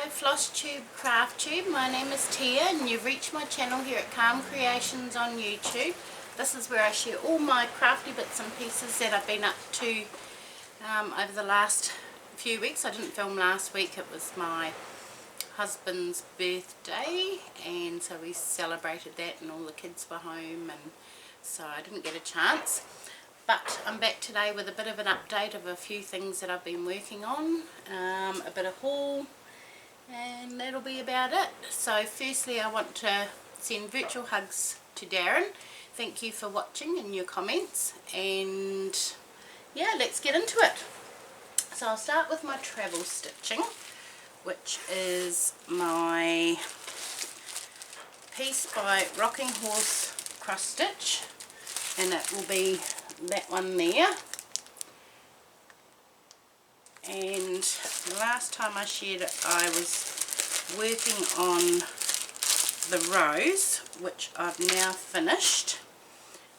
Flosstube, Crafttube. My name is Tia and you've reached my channel here at Calm Creations on YouTube. This is where I share all my crafty bits and pieces that I've been up to over the last few weeks. I didn't film last week, it was my husband's birthday and so we celebrated that and all the kids were home, and so I didn't get a chance. But I'm back today with a bit of an update of a few things that I've been working on, a bit of haul, and that'll be about it. So firstly I want to send virtual hugs to Darren. Thank you for watching and your comments, and yeah, let's get into it. So I'll start with my travel stitching, which is my piece by Rocking Horse cross stitch, and it will be that one there. And the last time I shared it I was working on the rows, which I've now finished,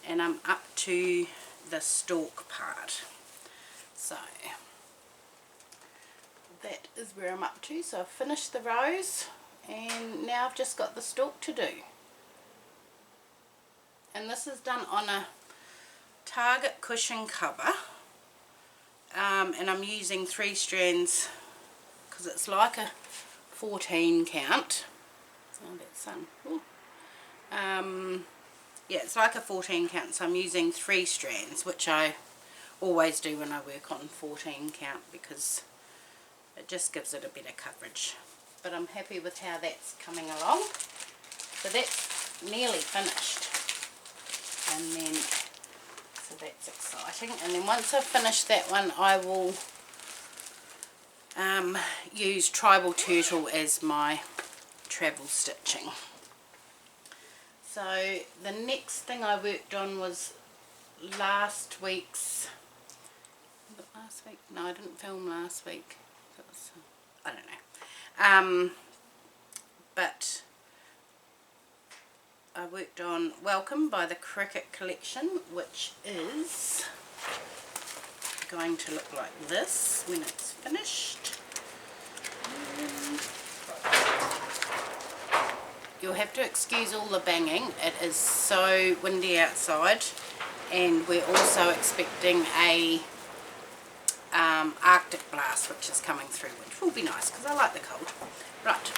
and I'm up to the stalk part. So that is where I'm up to. So I've finished the rows and now I've just got the stalk to do, and this is done on a Target cushion cover, and I'm using 3 strands because it's like a 14 count. Oh, that sun. Yeah, it's like a 14 count, so I'm using 3 strands, which I always do when I work on 14 count because it just gives it a better coverage. But I'm happy with how that's coming along. So that's nearly finished, and then so that's exciting. And then once I've finished that one I will use Tribal Turtle as my travel stitching. So the next thing I worked on was last week's, no, I didn't film last week, it was, I don't know, but I worked on Welcome by the Cricut collection, which is going to look like this when it's finished. You'll have to excuse all the banging, it is so windy outside, and we're also expecting a Arctic blast which is coming through, which will be nice because I like the cold. Right,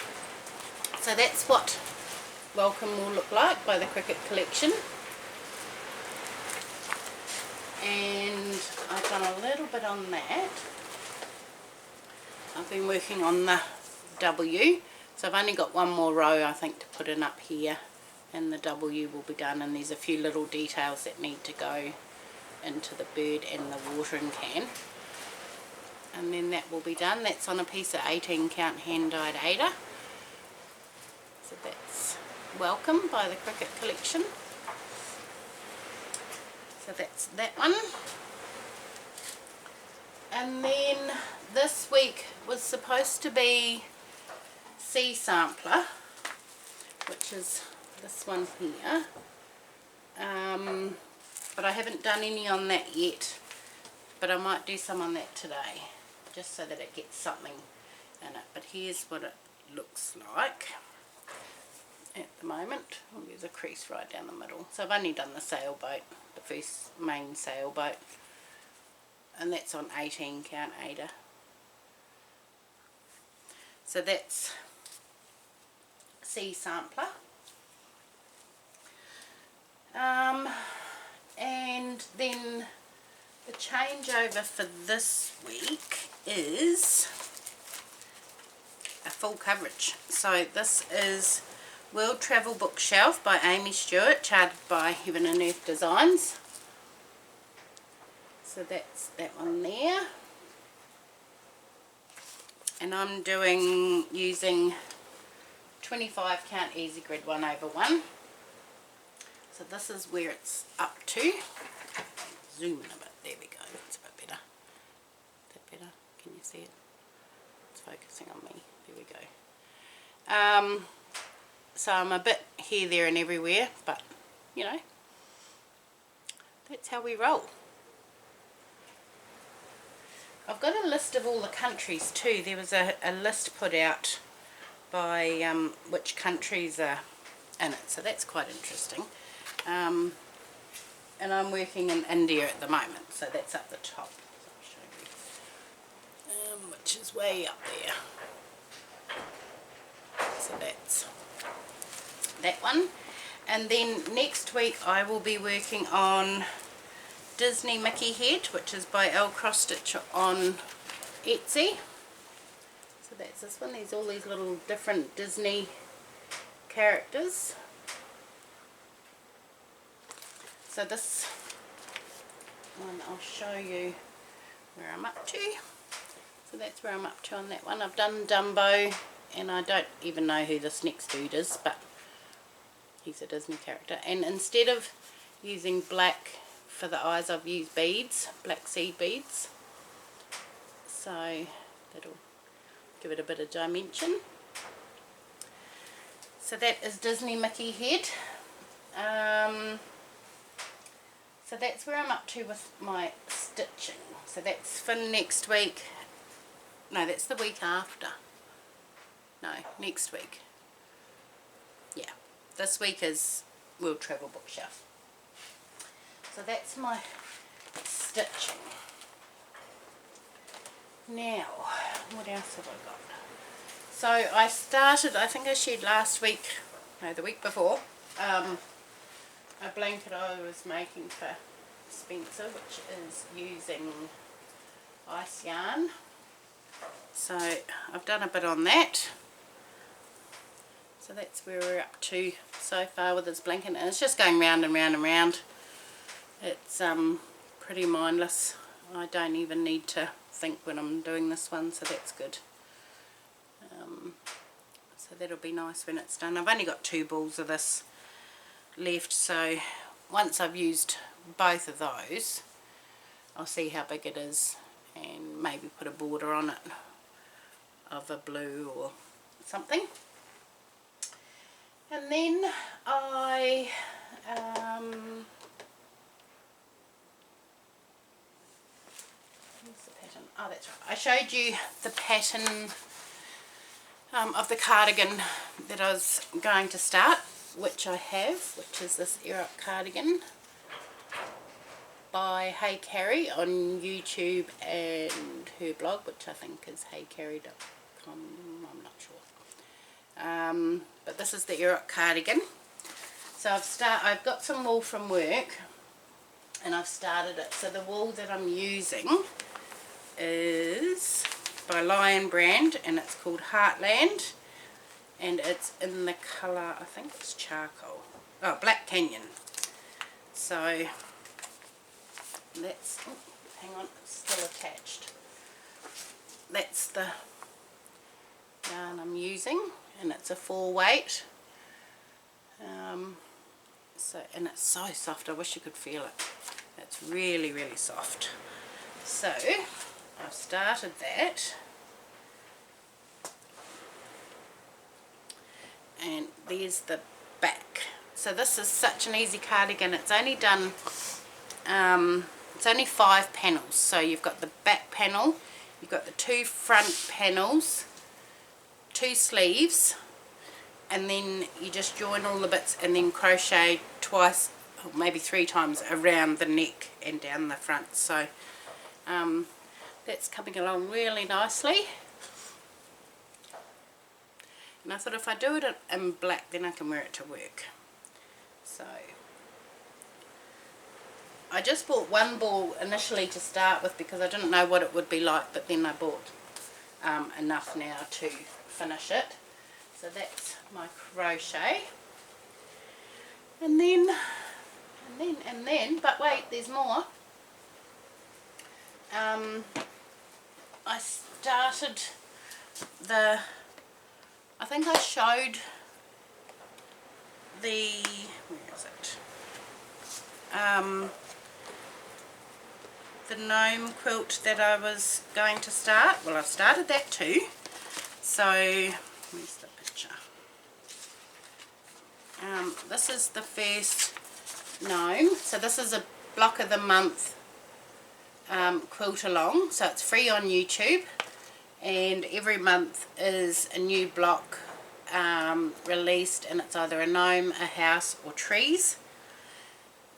so that's what Welcome will look like by the Cricut collection, and I've done a little bit on that. I've been working on the W, so I've only got one more row I think to put in up here, and the W will be done, and there's a few little details that need to go into the bird and the watering can, and then that will be done. That's on a piece of 18 count hand dyed Ada. So that's Welcome by the Cricut collection. So that's that one. And then this week was supposed to be Sea Sampler, which is this one here. But I haven't done any on that yet, but I might do some on that today, just so that it gets something in it. But here's what it looks like at the moment. Oh, there's a crease right down the middle. So I've only done the sailboat, the first main sailboat, and that's on 18 count Ada. So that's Sea Sampler. And then the changeover for this week is a full coverage. So this is World Travel Bookshelf by Amy Stewart, charted by Heaven and Earth Designs. So that's that one there. And I'm using 25 count Easy Grid 1/1. So this is where it's up to. Zoom in a bit, there we go, that's a bit better. Is that better? Can you see it? It's focusing on me, there we go. So I'm a bit here, there and everywhere, but you know, that's how we roll. I've got a list of all the countries too. There was a list put out by which countries are in it, so that's quite interesting. And I'm working in India at the moment, so that's up the top. So I'll show you, which is way up there. So that's that one. And then next week I will be working on Disney Mickey Head, which is by Cross Stitch on Etsy. So that's this one. There's all these little different Disney characters. So this one I'll show you where I'm up to. So that's where I'm up to on that one. I've done Dumbo, and I don't even know who this next dude is, but he's a Disney character. And instead of using black for the eyes, I've used beads, black seed beads. So that'll give it a bit of dimension. So that is Disney Mickey Head. So that's where I'm up to with my stitching. So that's for next week. No, that's the week after. No, next week. Yeah, this week is World Travel Bookshelf. So that's my stitching. Now, what else have I got? So I started, I think I shared last week, no, the week before, a blanket I was making for Spencer, which is using ice yarn. So I've done a bit on that. So that's where we're up to so far with this blanket, and it's just going round and round and round. It's pretty mindless. I don't even need to think when I'm doing this one, so that's good. So that'll be nice when it's done. I've only got 2 balls of this left, so once I've used both of those, I'll see how big it is and maybe put a border on it of a blue or something. And then I where's the pattern? Oh, that's right. I showed you the pattern of the cardigan that I was going to start, which I have, which is this Air Up cardigan by Hey Carrie on YouTube and her blog, which I think is heycarrie.com, I'm not sure. But this is the Air Up cardigan. So I've got some wool from work and I've started it. So the wool that I'm using is by Lion brand, and it's called Heartland, and it's in the colour, I think it's charcoal, oh, Black Canyon. So that's, oh, hang on, it's still attached. That's the yarn I'm using, and it's a 4 weight. And it's so soft, I wish you could feel it. It's really, really soft. So I've started that, and there's the back. So this is such an easy cardigan. It's only done it's only 5 panels. So you've got the back panel, you've got the 2 front panels, 2 sleeves, and then you just join all the bits and then crochet twice or maybe 3 times around the neck and down the front. So that's coming along really nicely. And I thought if I do it in black, then I can wear it to work. So I just bought 1 ball initially to start with because I didn't know what it would be like, but then I bought enough now to finish it. So that's my crochet. And then, but wait, there's more. I started I think I showed where is it? The gnome quilt that I was going to start. Well, I've started that too. So, where's the picture? This is the first gnome. So this is a block of the month quilt along. So it's free on YouTube. And every month is a new block released, and it's either a gnome, a house or trees.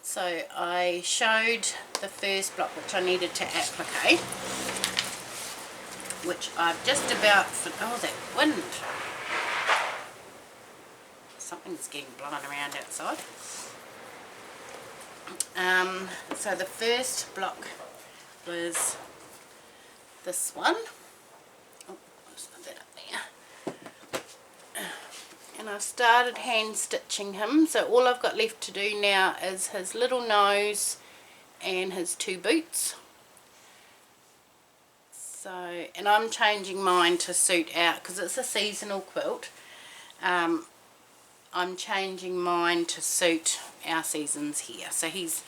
So I showed the first block which I needed to applique, which I've just about, oh that wind, something's getting blown around outside. So the first block was this one. Oh, let's put that up there. And I've started hand stitching him, so all I've got left to do now is his little nose and his 2 boots. So, and I'm changing mine to suit out, because it's a seasonal quilt. I'm changing mine to suit our seasons here. So he's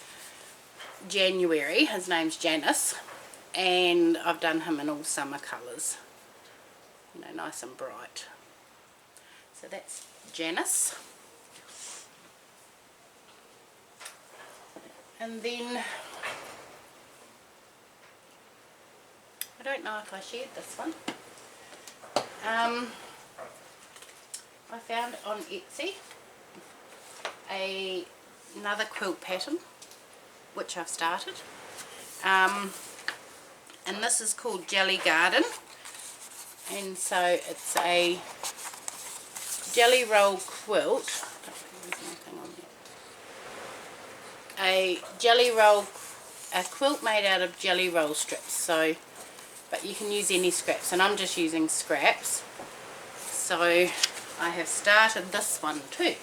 January, his name's Janice, and I've done him in all summer colours, you know, nice and bright. So that's Janice. And then, I don't know if I shared this one. I found on Etsy another quilt pattern which I've started, and this is called Jelly Garden, and so it's a jelly roll quilt. A quilt made out of jelly roll strips, so but you can use any scraps, and I'm just using scraps. So I have started this one too,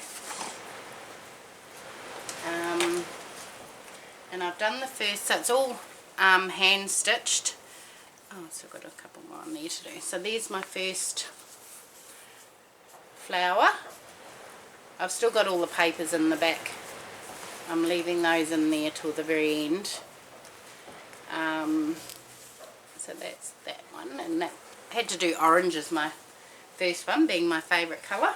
and I've done the first, so it's all hand stitched. Oh, so I've got a couple more on there to do. So there's my first flower. I've still got all the papers in the back. I'm leaving those in there till the very end. So that's that one, and that had to do orange as my first one, being my favourite colour.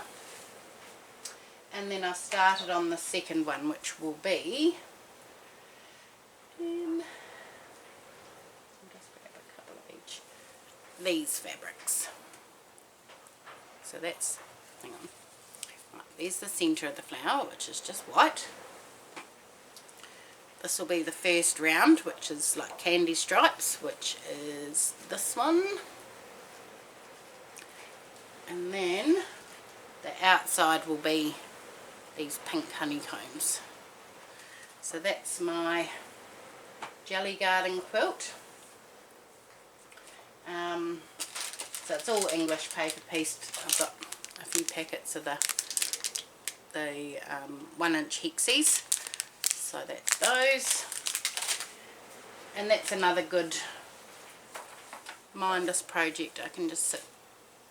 And then I started on the second one, which will be, I'll just grab a couple of each, these fabrics. So that's, hang on, right, there's the centre of the flower, which is just white. This will be the first round, which is like candy stripes, which is this one. And then the outside will be these pink honeycombs. So that's my Jelly Garden quilt. So it's all English paper pieced. I've got a few packets of the 1-inch hexies. So that's those. And that's another good mindless project. I can just sit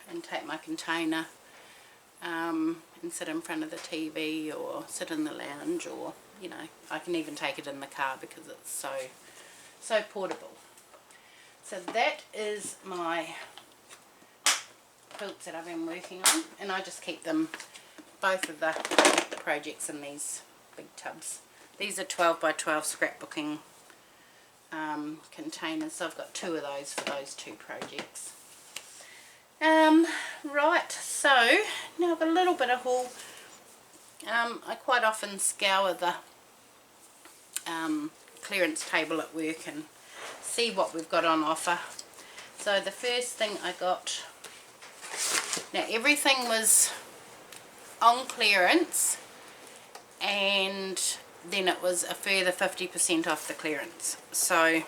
and take my container and sit in front of the TV, or sit in the lounge, or you know, I can even take it in the car because it's so portable. So that is my quilts that I've been working on, and I just keep them, both of the projects, in these big tubs. These are 12 by 12 scrapbooking containers, so I've got 2 of those for those 2 projects. Right, so now I've got a little bit of haul. I quite often scour the clearance table at work and see what we've got on offer. So the first thing I got, now everything was on clearance, and then it was a further 50% off the clearance. So I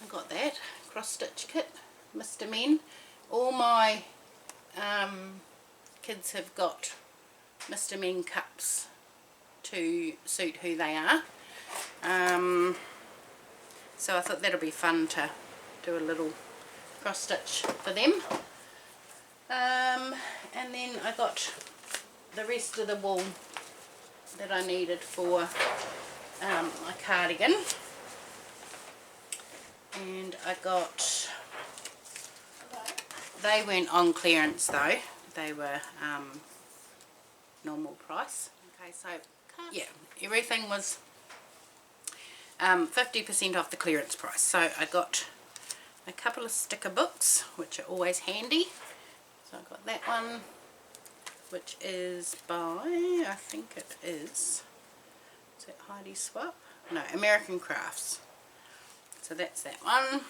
got that cross stitch kit, Mr. Men. All my kids have got Mr. Men cups to suit who they are. So I thought that'll be fun to do a little cross stitch for them. And then I got the rest of the wool that I needed for my cardigan. And I got, they weren't on clearance though, they were normal price. Okay, so yeah, everything was 50% off the clearance price. So I got a couple of sticker books, which are always handy. So I got that one, which is by, I think it is that Heidi Swap? No, American Crafts. So that's that one.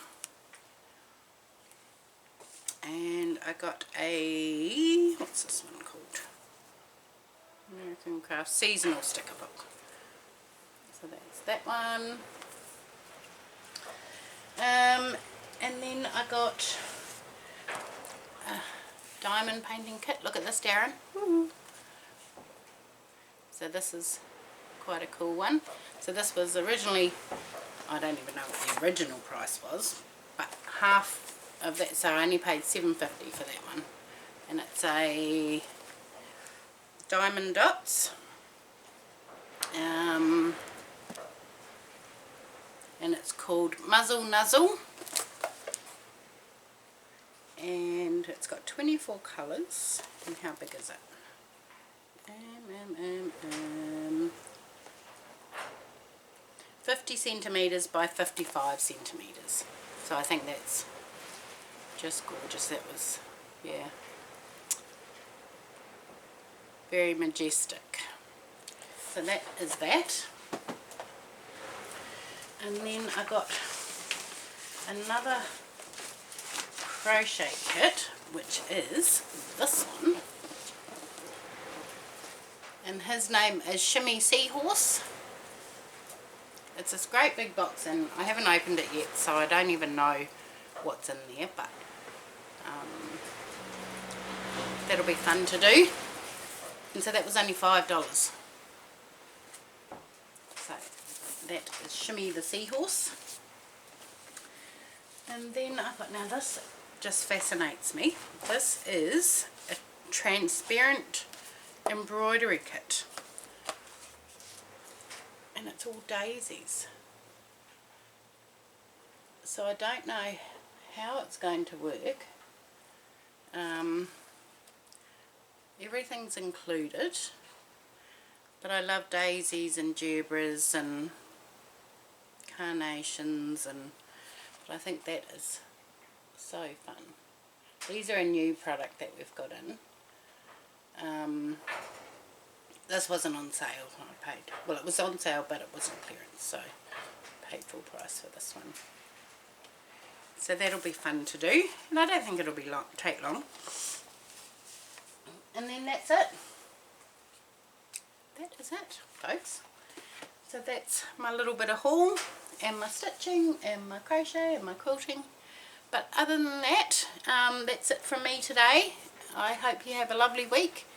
And I got a, what's this one called? American Crafts Seasonal Sticker Book. So that's that one. And then I got a diamond painting kit. Look at this, Darren. Woo. So this is quite a cool one. So this was originally, I don't even know what the original price was, but half of that, so I only paid $7.50 for that one. And it's a diamond dots. And it's called Muzzle Nuzzle. And it's got 24 colours. And how big is it? 50 centimetres by 55 centimetres. So I think that's just gorgeous. That was, yeah, very majestic. So that is that. And then I got another crochet kit, which is this one. And his name is Shimmy Seahorse. It's this great big box, and I haven't opened it yet, so I don't even know what's in there, but that'll be fun to do. And so that was only $5. So that is Shimmy the Seahorse. And then I thought, now this just fascinates me. This is a transparent embroidery kit. And it's all daisies. So I don't know how it's going to work. Everything's included, but I love daisies and gerbras and carnations, and but I think that is so fun. These are a new product that we've got in. This wasn't on sale. I paid, well, it was on sale, but it was on clearance, so I paid full price for this one. So that'll be fun to do, and I don't think it'll be take long. And then that's it. That is it, folks. So that's my little bit of haul, and my stitching, and my crochet, and my quilting. But other than that, that's it from me today. I hope you have a lovely week,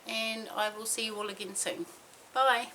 and I will see you all again soon. Bye.